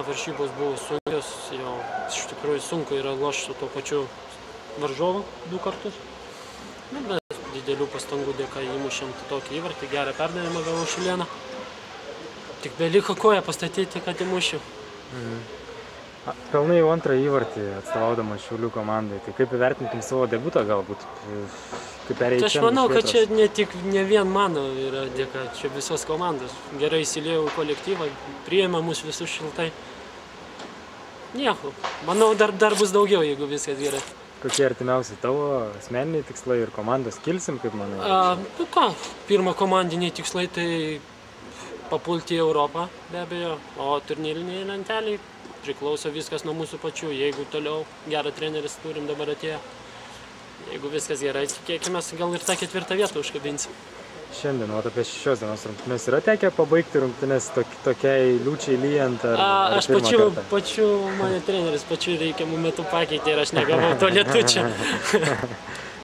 Varžybos buvo sunkios, jau iš tikrųjų sunku yra lošti su tuo pačiu varžovu 2 kartus. Bet didelių pastangų dėka įmušėm tokį įvartį, gerą perdavimą gavau Šilėną. Tik beliko koją pastatyti, kad įmušiu. Pelnai jau antrą įvartį atstovaudamas Šiaulių komandai. Tai kaip įvertintum savo debutą galbūt? Kaip perėjai Aš manau, kad čia ne vien mano yra dėka, čia visos komandos. Gerai įsiliejau į kolektyvą, priėmė mus visus šiltai. Nieko. Manau, dar bus daugiau, jeigu viskas gerai. Kokie artimiausi tavo asmeniniai tikslai ir komandos kilsim, kaip manai? Nu ką, pirma komandiniai tikslai tai papulti į Europą, be abejo, o turnyriniai lenteliai priklauso viskas nuo mūsų pačių. Jeigu toliau gerą treneris turim dabar atėjo, jeigu viskas gerai, tikėkime, gal ir tą 4. vietą užkabinsim. Šiandien, o apie šios dienos rungtynes yra tekę pabaigti rungtynes tokiai liūčiai lyjant ar Aš pačiu mane treneris pačiu reikiamų metų pakeitė ir aš negavau to lietučio.